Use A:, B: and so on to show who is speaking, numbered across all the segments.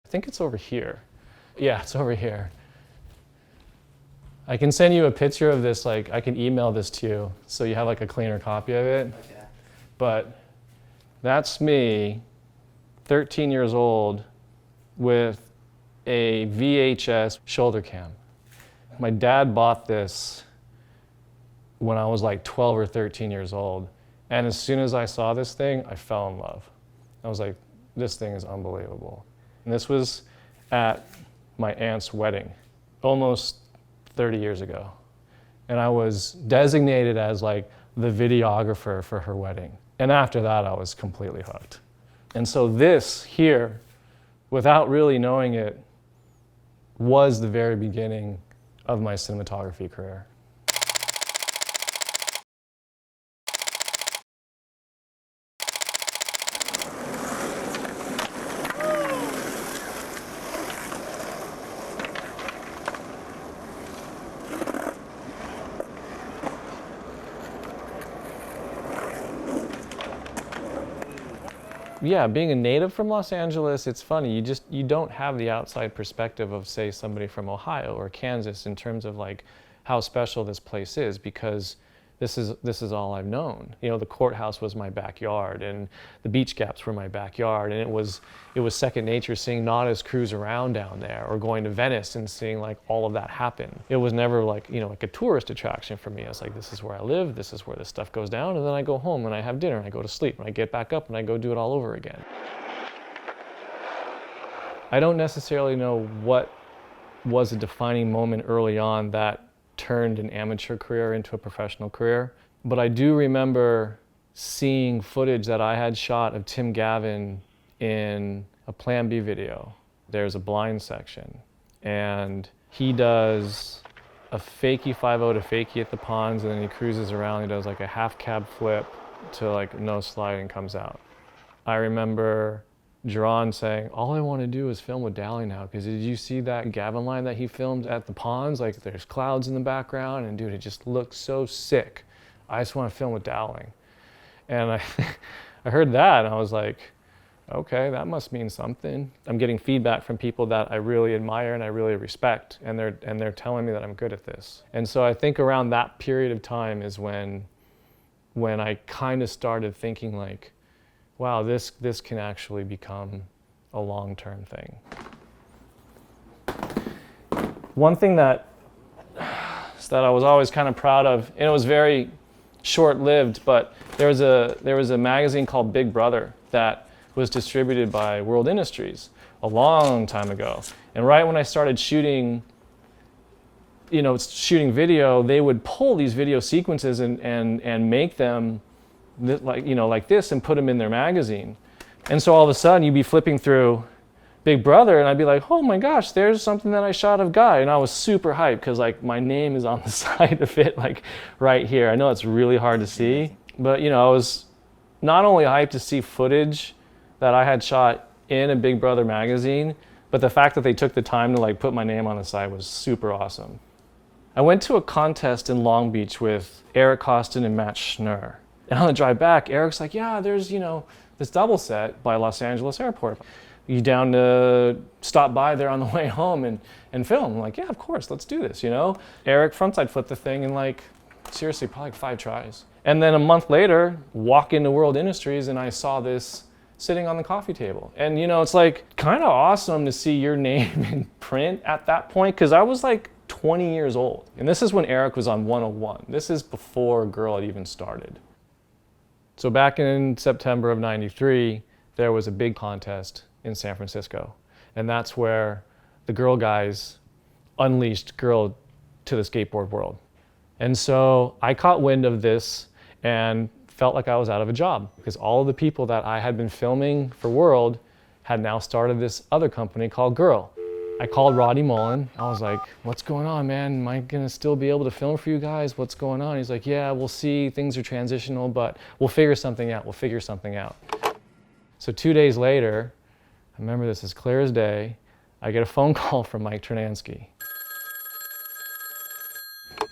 A: I think it's over here. Yeah, it's over here. I can send you a picture of this, like I can email this to you so you have like a cleaner copy of it.
B: Okay.
A: But that's me, 13 years old, with a VHS shoulder cam. My dad bought this when I was like 12 or 13 years old. And as soon as I saw this thing, I fell in love. I was like, this thing is unbelievable. And this was at my aunt's wedding, almost 30 years ago. And I was designated as like the videographer for her wedding. And after that, I was completely hooked. And so this here, without really knowing it, was the very beginning of my cinematography career. Yeah, being a native from Los Angeles, it's funny. You don't have the outside perspective of, say, somebody from Ohio or Kansas in terms of like how special this place is, because this is all I've known. You know, the courthouse was my backyard, and the beach gaps were my backyard, and it was second nature seeing Nautis cruise around down there, or going to Venice and seeing like all of that happen. It was never like, you know, like a tourist attraction for me. I was like, this is where I live, this is where this stuff goes down, and then I go home and I have dinner and I go to sleep and I get back up and I go do it all over again. I don't necessarily know what was a defining moment early on that turned an amateur career into a professional career. But I do remember seeing footage that I had shot of Tim Gavin in a Plan B video. There's a blind section, and he does a fakie 5-0 to fakie at the ponds, and then he cruises around. He does like a half cab flip to like no slide and comes out. I remember Jerron saying, all I want to do is film with Dowling now, because did you see that Gavin line that he filmed at the ponds? Like there's clouds in the background, and dude, it just looks so sick. I just want to film with Dowling. And I heard that and I was like, okay, that must mean something. I'm getting feedback from people that I really admire and I really respect, and they're telling me that I'm good at this. And so I think around that period of time is when I kind of started thinking like, wow, this can actually become a long-term thing. One thing that I was always kind of proud of, and it was very short-lived, but there was a magazine called Big Brother that was distributed by World Industries a long time ago. And right when I started shooting video, they would pull these video sequences and make them like this and put them in their magazine. And so all of a sudden you'd be flipping through Big Brother and I'd be like, oh my gosh, there's something that I shot of Guy. And I was super hyped because like my name is on the side of it, like right here. I know it's really hard to see, but you know, I was not only hyped to see footage that I had shot in a Big Brother magazine, but the fact that they took the time to like put my name on the side was super awesome. I went to a contest in Long Beach with Eric Costin and Matt Schnurr. And on the drive back, Eric's like, yeah, there's, this double set by Los Angeles Airport. You down to stop by there on the way home and film? I'm like, yeah, of course, let's do this, Eric frontside flipped the thing in like, seriously, probably like 5 tries. And then a month later, walk into World Industries and I saw this sitting on the coffee table. And it's like kind of awesome to see your name in print at that point, because I was like 20 years old. And this is when Eric was on 101. This is before Girl had even started. So back in September of '93, there was a big contest in San Francisco. And that's where the Girl guys unleashed Girl to the skateboard world. And so I caught wind of this and felt like I was out of a job, because all of the people that I had been filming for World had now started this other company called Girl. I called Roddy Mullen. I was like, what's going on, man? Am I gonna still be able to film for you guys? What's going on? He's like, yeah, we'll see. Things are transitional, but we'll figure something out. So 2 days later, I remember this as clear as day, I get a phone call from Mike Ternansky.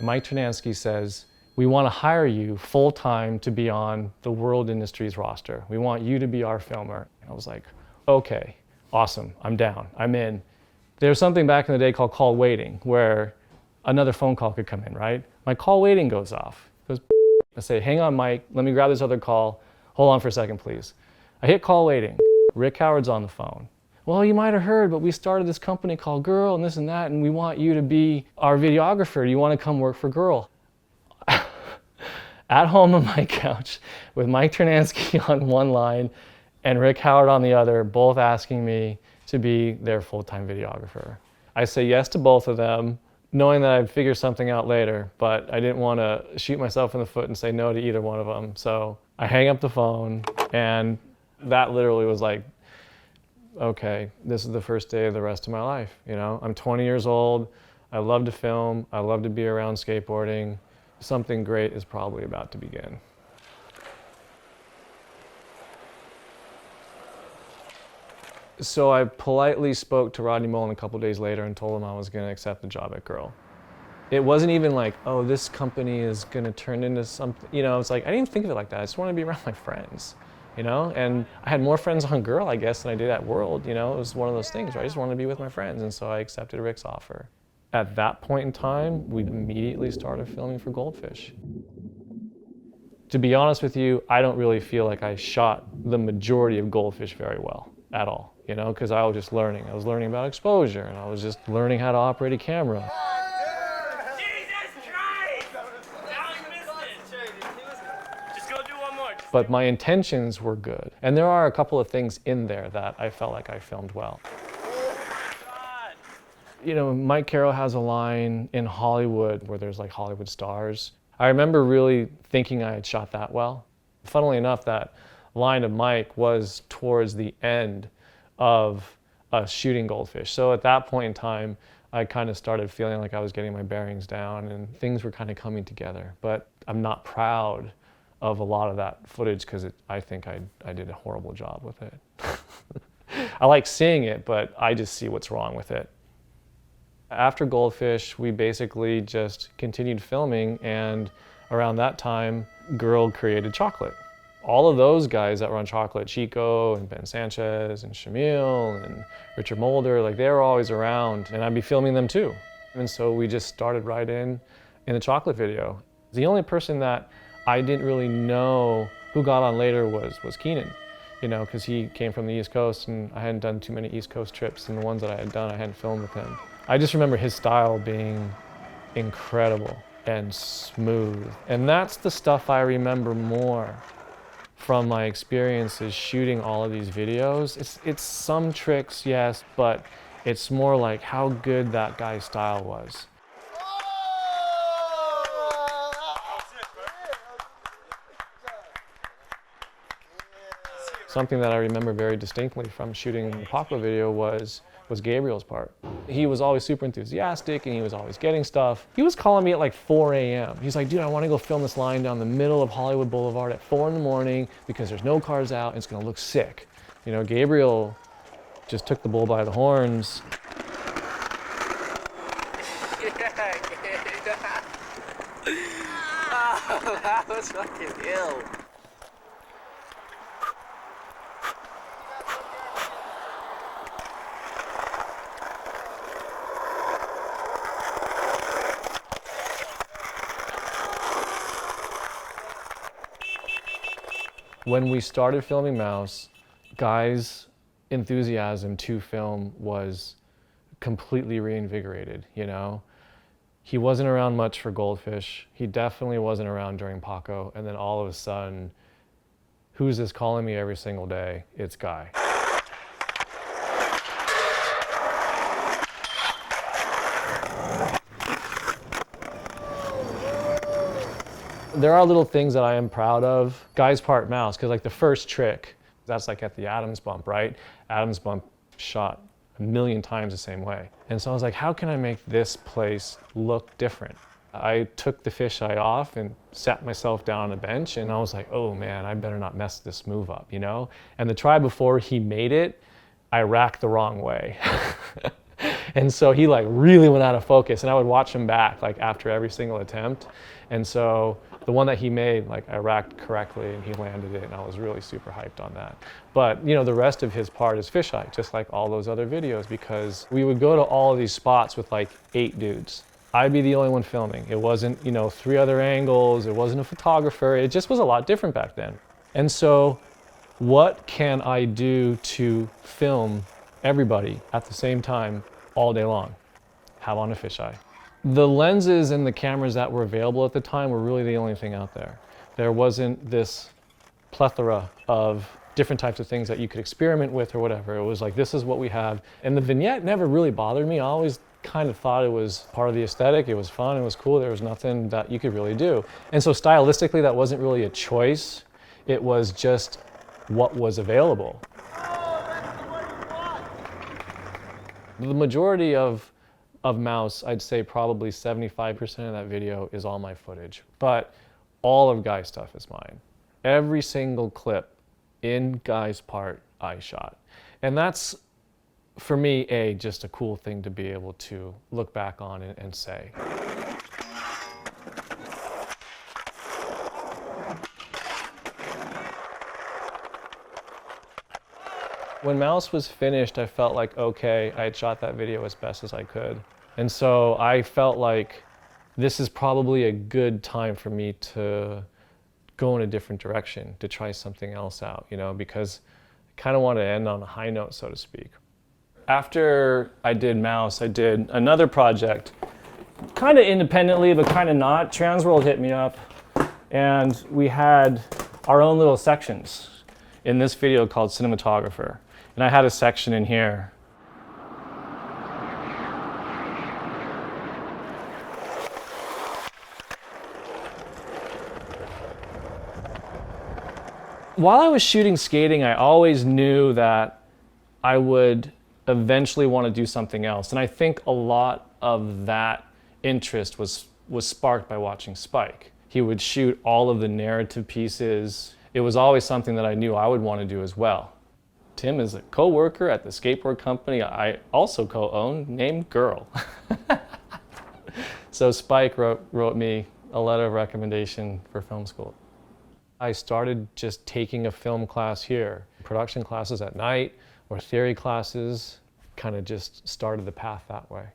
A: Mike Ternansky says, we want to hire you full-time to be on the World Industries roster. We want you to be our filmer. And I was like, okay, awesome, I'm down, I'm in. There's something back in the day called call waiting, where another phone call could come in, right? My call waiting goes off. It goes, I say, hang on, Mike, let me grab this other call. Hold on for a second, please. I hit call waiting. Rick Howard's on the phone. Well, you might have heard, but we started this company called Girl and this and that, and we want you to be our videographer. Do you want to come work for Girl? At home on my couch with Mike Ternansky on one line and Rick Howard on the other, both asking me to be their full-time videographer. I say yes to both of them, knowing that I'd figure something out later, but I didn't want to shoot myself in the foot and say no to either one of them. So I hang up the phone, and that literally was like, okay, this is the first day of the rest of my life. You know, I'm 20 years old. I love to film. I love to be around skateboarding. Something great is probably about to begin. So I politely spoke to Rodney Mullen a couple days later and told him I was going to accept the job at Girl. It wasn't even like, oh, this company is going to turn into something, you know, it's like, I didn't even think of it like that. I just wanted to be around my friends, you know, and I had more friends on Girl, I guess, than I did at World, you know, it was one of those things, right? I just wanted to be with my friends, and so I accepted Rick's offer. At that point in time, we immediately started filming for Goldfish. To be honest with you, I don't really feel like I shot the majority of Goldfish very well at all, you know, because I was just learning. I was learning about exposure, and I was just learning how to operate a camera. But my intentions were good. And there are a couple of things in there that I felt like I filmed well. You know, Mike Carroll has a line in Hollywood where there's like Hollywood stars. I remember really thinking I had shot that well. Funnily enough, that line of Mike was towards the end of us shooting Goldfish. So at that point in time, I kind of started feeling like I was getting my bearings down and things were kind of coming together. But I'm not proud of a lot of that footage because I think I did a horrible job with it. I like seeing it, but I just see what's wrong with it. After Goldfish, we basically just continued filming, and around that time, Girl created Chocolate. All of those guys that were on Chocolate, Chico and Ben Sanchez and Shamil and Richard Mulder, like they were always around, and I'd be filming them too. And so we just started right in the Chocolate video. The only person that I didn't really know who got on later was Keenan, you know, because he came from the East Coast and I hadn't done too many East Coast trips, and the ones that I had done, I hadn't filmed with him. I just remember his style being incredible and smooth. And that's the stuff I remember more from my experiences shooting all of these videos. It's some tricks, yes, but it's more like how good that guy's style was. Something that I remember very distinctly from shooting the Paco video was Gabriel's part. He was always super enthusiastic and he was always getting stuff. He was calling me at like 4 a.m. He's like, dude, I want to go film this line down the middle of Hollywood Boulevard at 4 in the morning because there's no cars out and it's going to look sick. You know, Gabriel just took the bull by the horns.
B: Oh, that was fucking ill.
A: When we started filming Mouse, Guy's enthusiasm to film was completely reinvigorated, you know? He wasn't around much for Goldfish. He definitely wasn't around during Paco. And then all of a sudden, who's this calling me every single day? It's Guy. There are little things that I am proud of. Guy's part Mouse, because like the first trick, that's like at the Adams bump, right? Adams bump shot a million times the same way. And so I was like, how can I make this place look different? I took the fisheye off and sat myself down on a bench, and I was like, oh man, I better not mess this move up, you know? And the try before he made it, I racked the wrong way. And so he like really went out of focus, and I would watch him back like after every single attempt. And so The one that he made, like I racked correctly and he landed it, and I was really super hyped on that. But you know, the rest of his part is fisheye, just like all those other videos, because we would go to all of these spots with like 8 dudes. I'd be the only one filming. It wasn't, you know, 3 other angles, it wasn't a photographer, it just was a lot different back then. And so, what can I do to film everybody at the same time all day long? Have on a fisheye. The lenses and the cameras that were available at the time were really the only thing out there. There wasn't this plethora of different types of things that you could experiment with or whatever. It was like, this is what we have. And the vignette never really bothered me. I always kind of thought it was part of the aesthetic. It was fun, it was cool. There was nothing that you could really do. And so stylistically, that wasn't really a choice. It was just what was available. The majority of Mouse, I'd say probably 75% of that video is all my footage, but all of Guy's stuff is mine. Every single clip in Guy's part, I shot. And that's, for me, just a cool thing to be able to look back on and say. When Mouse was finished, I felt like, okay, I had shot that video as best as I could. And so I felt like this is probably a good time for me to go in a different direction, to try something else out, you know, because I kind of want to end on a high note, so to speak. After I did Mouse, I did another project, kind of independently, but kind of not. Transworld hit me up, and we had our own little sections in this video called Cinematographer. And I had a section in here. While I was shooting skating, I always knew that I would eventually want to do something else. And I think a lot of that interest was sparked by watching Spike. He would shoot all of the narrative pieces. It was always something that I knew I would want to do as well. Tim is a co-worker at the skateboard company I also co-own named Girl. So Spike wrote me a letter of recommendation for film school. I started just taking a film class here, production classes at night or theory classes, kind of just started the path that way.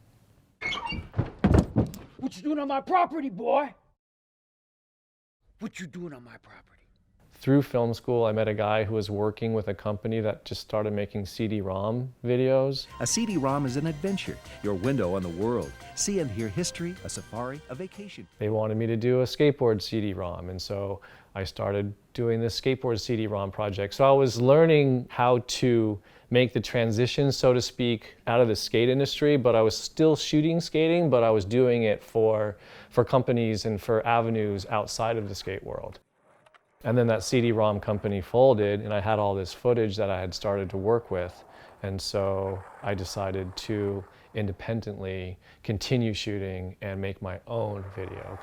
C: What you doing on my property, boy? What you doing on my property?
A: Through film school, I met a guy who was working with a company that just started making CD-ROM videos.
D: A CD-ROM is an adventure, your window on the world. See and hear history, a safari, a vacation.
A: They wanted me to do a skateboard CD-ROM, and so I started doing this skateboard CD-ROM project. So I was learning how to make the transition, so to speak, out of the skate industry, but I was still shooting skating, but I was doing it for companies and for avenues outside of the skate world. And then that CD-ROM company folded, and I had all this footage that I had started to work with. And so I decided to independently continue shooting and make my own video.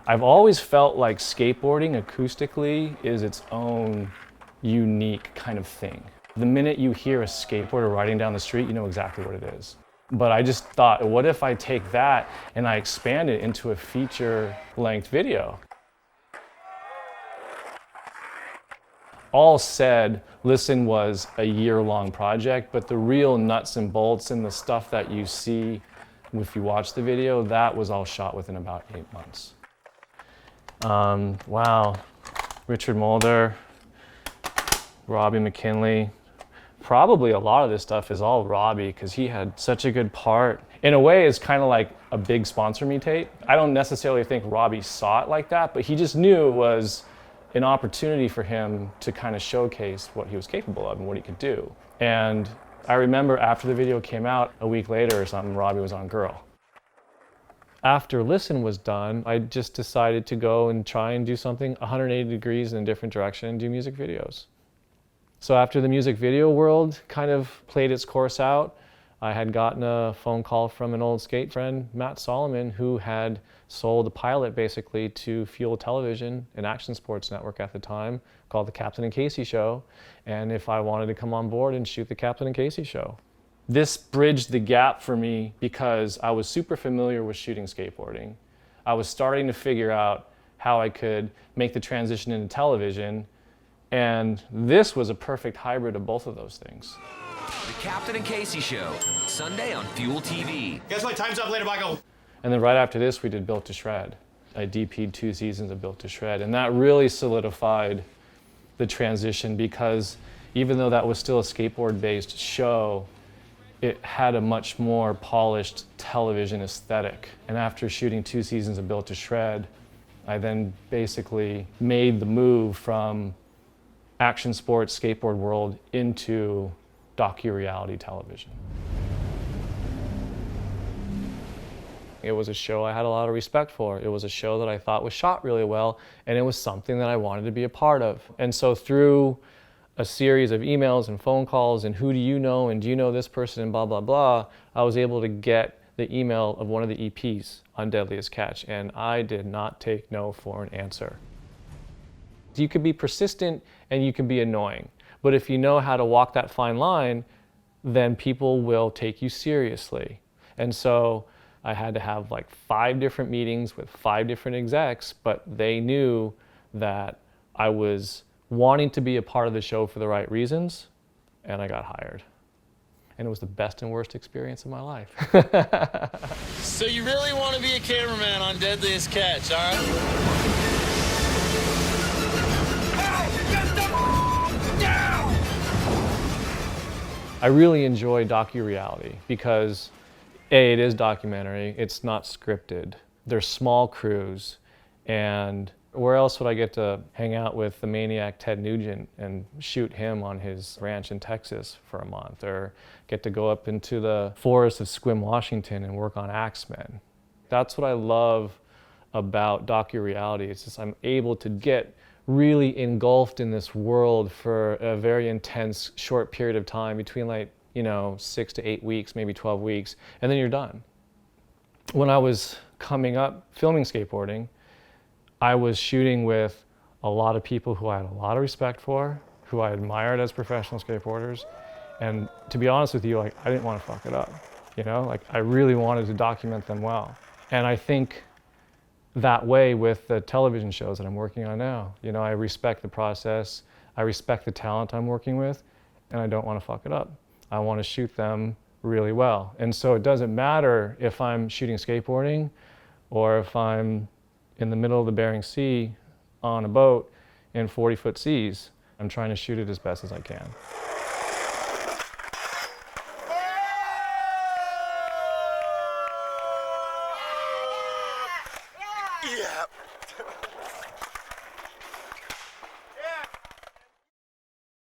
A: I've always felt like skateboarding acoustically is its own unique kind of thing. The minute you hear a skateboarder riding down the street, you know exactly what it is. But I just thought, what if I take that and I expand it into a feature-length video? All said, Listen was a year-long project, but the real nuts and bolts and the stuff that you see if you watch the video, that was all shot within about 8 months. Wow, Richard Mulder, Robbie McKinley. Probably a lot of this stuff is all Robbie because he had such a good part. In a way, it's kind of like a big sponsor me tape. I don't necessarily think Robbie saw it like that, but he just knew it was an opportunity for him to kind of showcase what he was capable of and what he could do. And I remember after the video came out, a week later or something, Robbie was on Girl. After Listen was done, I just decided to go and try and do something 180 degrees in a different direction and do music videos. So after the music video world kind of played its course out, I had gotten a phone call from an old skate friend, Matt Solomon, who had sold a pilot basically to Fuel Television, an action sports network at the time, called The Captain and Casey Show, and if I wanted to come on board and shoot The Captain and Casey Show. This bridged the gap for me because I was super familiar with shooting skateboarding. I was starting to figure out how I could make the transition into television, and this was a perfect hybrid of both of those things.
E: The Captain and Casey Show, Sunday on Fuel TV.
F: Guess what? Time's up. Later, Michael.
A: And then right after this, we did Built to Shred. I DP'd 2 seasons of Built to Shred, and that really solidified the transition because even though that was still a skateboard-based show, it had a much more polished television aesthetic. And after shooting 2 seasons of Built to Shred, I then basically made the move from action sports, skateboard world into docu-reality television. It was a show I had a lot of respect for. It was a show that I thought was shot really well, and it was something that I wanted to be a part of. And so through a series of emails and phone calls and who do you know and do you know this person and blah, blah, blah, I was able to get the email of one of the EPs on Deadliest Catch, and I did not take no for an answer. You could be persistent and you can be annoying, but if you know how to walk that fine line, then people will take you seriously. And so I had to have like 5 different meetings with 5 different execs, but they knew that I was wanting to be a part of the show for the right reasons, and I got hired. And it was the best and worst experience of my life.
B: So you really want to be a cameraman on Deadliest Catch, all right?
A: I really enjoy docu-reality because A, it is documentary, it's not scripted. There's small crews, and where else would I get to hang out with the maniac Ted Nugent and shoot him on his ranch in Texas for a month, or get to go up into the forest of Sequim, Washington and work on Axemen. That's what I love about docu-reality. It's just I'm able to get really engulfed in this world for a very intense short period of time between 6 to 8 weeks, maybe 12 weeks, and then you're done. When I was coming up filming skateboarding, I was shooting with a lot of people who I had a lot of respect for, who I admired as professional skateboarders, and to be honest with you, I didn't want to fuck it up, I really wanted to document them well. And I think that way with the television shows that I'm working on now. I respect the process, I respect the talent I'm working with, and I don't want to fuck it up. I want to shoot them really well. And so it doesn't matter if I'm shooting skateboarding or if I'm in the middle of the Bering Sea on a boat in 40-foot seas. I'm trying to shoot it as best as I can.
B: Yeah.